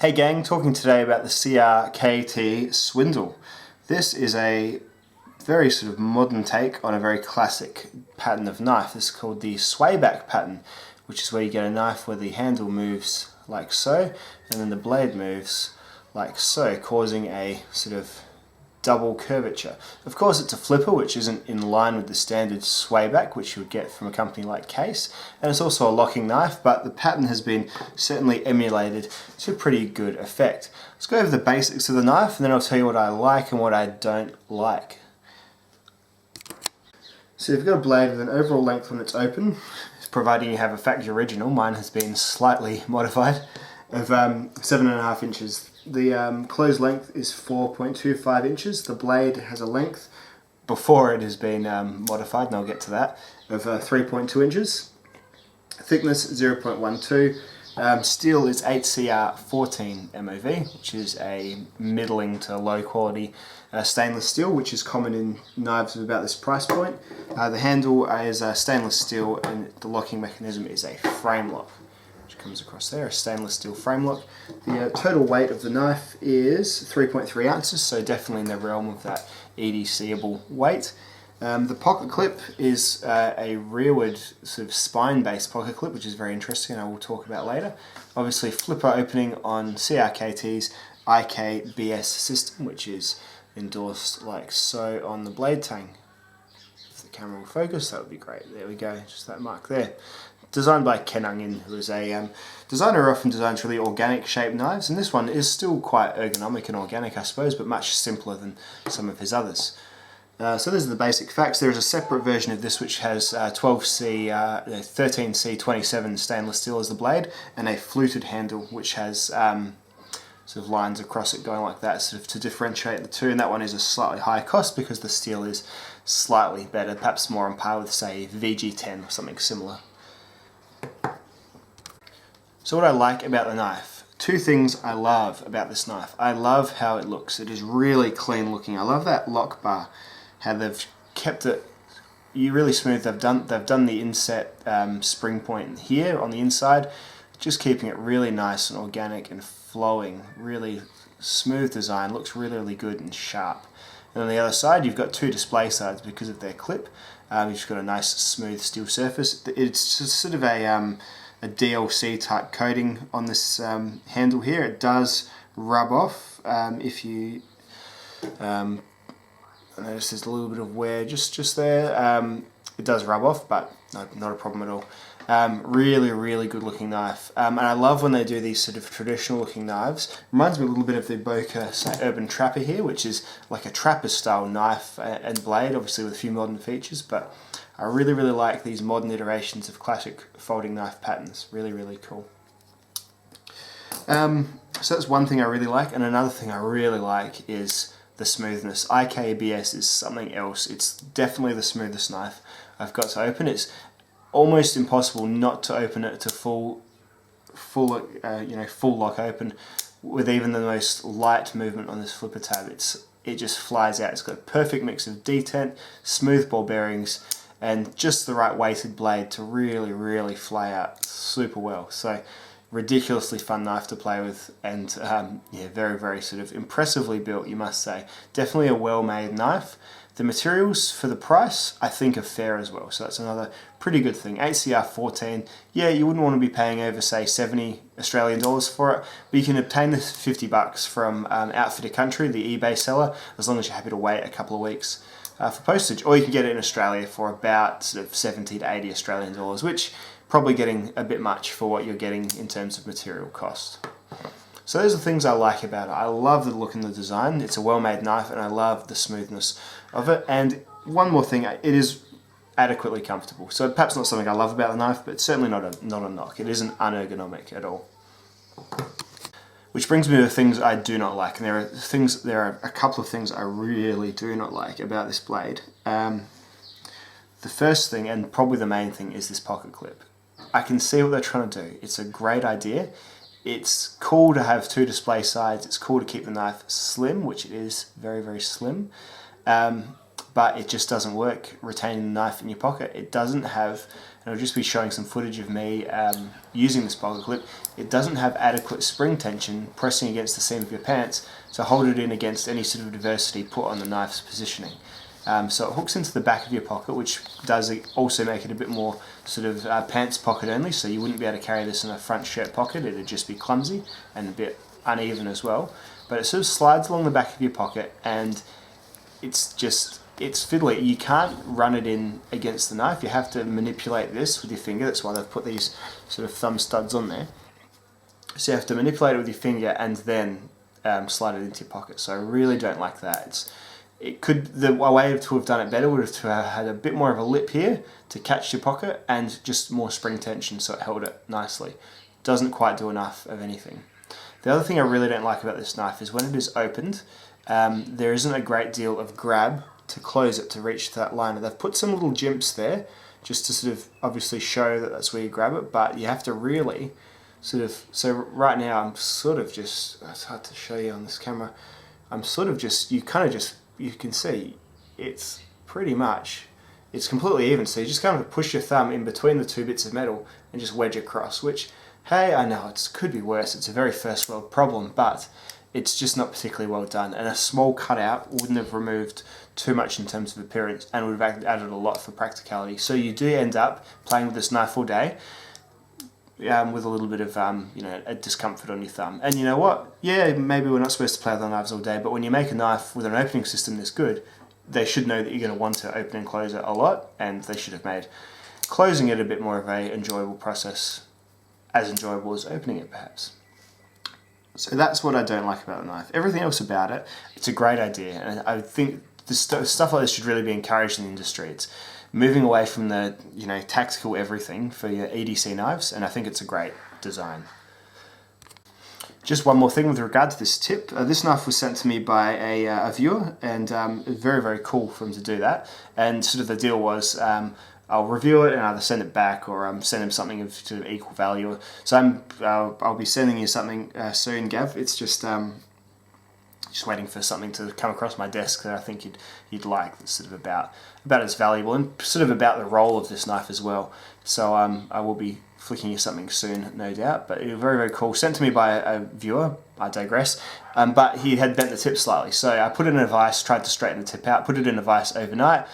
Hey gang, talking today about the CRKT Swindle. This is a very sort of modern take on a very classic pattern of knife. This is called the swayback pattern, which is where you get a knife where the handle moves like so, and then the blade moves like so, causing a sort of double curvature. Of course it's a flipper, which isn't in line with the standard swayback which you would get from a company like Case, and it's also a locking knife, but the pattern has been certainly emulated to pretty good effect. Let's go over the basics of the knife and then I'll tell you what I like and what I don't like. So you've got a blade with an overall length when it's open, providing you have a factory original. Mine has been slightly modified, of 7.5 inches. The closed length is 4.25 inches. The blade has a length, before it has been modified, and I'll get to that, of 3.2 inches. Thickness 0.12. Steel is 8CR14 MOV, which is a middling to low quality stainless steel, which is common in knives of about this price point. The handle is stainless steel and the locking mechanism is a frame lock, which comes across there, a stainless steel frame lock. The total weight of the knife is 3.3 ounces, so definitely in the realm of that EDC-able weight. The pocket clip is a rearward sort of spine-based pocket clip, which is very interesting and I will talk about later. Obviously flipper opening on CRKT's IKBS system, which is endorsed like so on the blade tang. If the camera will focus, that would be great. There we go, just that mark there. Designed by Ken Ungin, who is a designer who often designs really organic shaped knives, and this one is still quite ergonomic and organic, I suppose, but much simpler than some of his others. So these are the basic facts. There is a separate version of this which has 13C27 stainless steel as the blade, and a fluted handle which has sort of lines across it going like that, sort of to differentiate the two, and that one is a slightly higher cost because the steel is slightly better, perhaps more on par with, say, VG10 or something similar. So what I like about the knife, two things I love about this knife. I love how it looks. It is really clean looking. I love that lock bar, how they've kept it really smooth. They've done the inset spring point here on the inside, just keeping it really nice and organic and flowing. Really smooth design, looks really, really good and sharp. And on the other side you've got two display sides because of their clip. You've just got a nice smooth steel surface. It's just sort of a DLC type coating on this handle here. It does rub off if you I notice there's a little bit of wear just there. It does rub off, but no, not a problem at all. Really, really good looking knife. And I love when they do these sort of traditional looking knives. Reminds me a little bit of the Boca Urban Trapper here, which is like a trapper style knife and blade, obviously with a few modern features, but I really, really like these modern iterations of classic folding knife patterns. Really, really cool. So that's one thing I really like, and another thing I really like is the smoothness. IKBS is something else. It's definitely the smoothest knife I've got to open. It's almost impossible not to open it to full lock open with even the most light movement on this flipper tab. It just flies out. It's got a perfect mix of detent, smooth ball bearings, and just the right weighted blade to really, really fly out super well. So ridiculously fun knife to play with, and yeah, very, very sort of impressively built, you must say. Definitely a well-made knife. The materials for the price I think are fair as well, so that's another pretty good thing. 8CR14, yeah, you wouldn't want to be paying over, say, 70 Australian dollars for it, but you can obtain this for $50 from Outfitter Country, the eBay seller, as long as you're happy to wait a couple of weeks for postage, or you can get it in Australia for about sort of 70 to 80 Australian dollars, which probably getting a bit much for what you're getting in terms of material cost. So those are the things I like about it. I love the look and the design. It's a well-made knife and I love the smoothness of it. And one more thing, it is adequately comfortable. So perhaps not something I love about the knife, but it's certainly not a knock. It isn't unergonomic at all. Which brings me to the things I do not like, and there are a couple of things I really do not like about this blade. The first thing, and probably the main thing, is this pocket clip. I can see what they're trying to do. It's a great idea. It's cool to have two display sides. It's cool to keep the knife slim, which it is very, very slim. but it just doesn't work retaining the knife in your pocket. It doesn't have, and I'll just be showing some footage of me using this pocket clip, it doesn't have adequate spring tension pressing against the seam of your pants to hold it in against any sort of adversity put on the knife's positioning. So it hooks into the back of your pocket, which does also make it a bit more sort of pants pocket only, so you wouldn't be able to carry this in a front shirt pocket. It would just be clumsy and a bit uneven as well. But it sort of slides along the back of your pocket, and it's fiddly. You can't run it in against the knife. You have to manipulate this with your finger. That's why they've put these sort of thumb studs on there. So you have to manipulate it with your finger and then slide it into your pocket. So I really don't like that. A way to have done it better would have to have had a bit more of a lip here to catch your pocket and just more spring tension so it held it nicely. Doesn't quite do enough of anything. The other thing I really don't like about this knife is when it is opened, there isn't a great deal of grab to close it to reach that liner. They've put some little jimps there just to sort of obviously show that that's where you grab it, but you have to really sort of, so right now I'm sort of just, it's hard to show you on this camera, I'm sort of just, you can see it's pretty much, it's completely even, so you just kind of push your thumb in between the two bits of metal and just wedge across, which, hey, I know it could be worse, it's a very first world problem, but it's just not particularly well done, and a small cutout wouldn't have removed too much in terms of appearance and would have added a lot for practicality. So you do end up playing with this knife all day with a little bit of a discomfort on your thumb. And you know what? Yeah, maybe we're not supposed to play with our knives all day, but when you make a knife with an opening system this good, they should know that you're going to want to open and close it a lot, and they should have made closing it a bit more of a enjoyable process, as enjoyable as opening it perhaps. So that's what I don't like about the knife. Everything else about it, it's a great idea, and I think stuff like this should really be encouraged in the industry. It's moving away from the tactical everything for your EDC knives, and I think it's a great design. Just one more thing with regard to this tip. This knife was sent to me by a viewer, and very, very cool for him to do that. And sort of the deal was I'll review it and either send it back or send him something of sort of equal value. So I'll be sending you something soon, Gav. It's just waiting for something to come across my desk that I think you'd like. That's sort of about as valuable and sort of about the role of this knife as well. So I will be flicking you something soon, no doubt. But it was very, very cool. Sent to me by a viewer. I digress. But he had bent the tip slightly, so I put it in a vise, tried to straighten the tip out, put it in a vise overnight.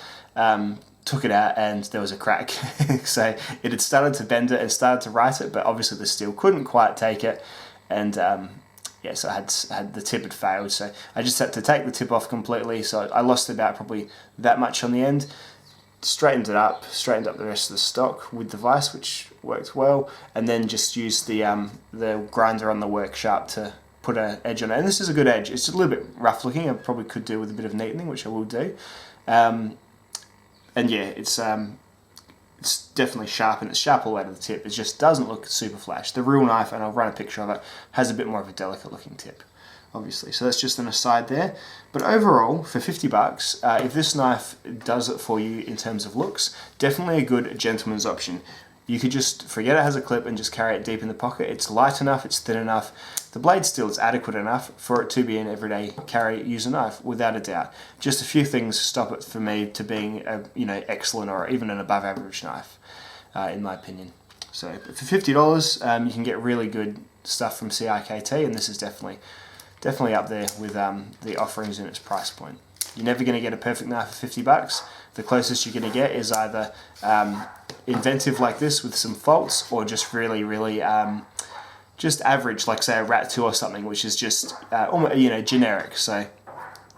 Took it out and there was a crack. So it had started to bend it and started to right it, but obviously the steel couldn't quite take it, and so I had the tip had failed, so I just had to take the tip off completely. So I lost about probably that much on the end, straightened up the rest of the stock with the vise, which worked well, and then just used the grinder on the work sharp to put an edge on it. And this is a good edge. It's a little bit rough looking. I probably could do with a bit of neatening, which I will do. And yeah, it's definitely sharp, and it's sharp all the way to the tip. It just doesn't look super flash. The real knife, and I'll run a picture of it, has a bit more of a delicate looking tip, obviously. So that's just an aside there. But overall, for 50 bucks, if this knife does it for you in terms of looks, definitely a good gentleman's option. You could just forget it has a clip and just carry it deep in the pocket. It's light enough, it's thin enough. The blade steel is adequate enough for it to be an everyday user knife, without a doubt. Just a few things stop it for me to being a excellent or even an above average knife, in my opinion. So for $50, you can get really good stuff from CRKT, and this is definitely up there with the offerings in its price point. You're never going to get a perfect knife for 50 bucks. The closest you're going to get is either inventive like this with some faults, or just really, really just average, like say a Rat 2 or something, which is just generic. So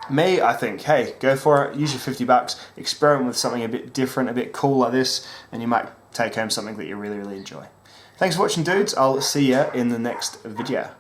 me, I think, hey, go for it. Use your 50 bucks. Experiment with something a bit different, a bit cool like this, and you might take home something that you really, really enjoy. Thanks for watching, dudes. I'll see you in the next video.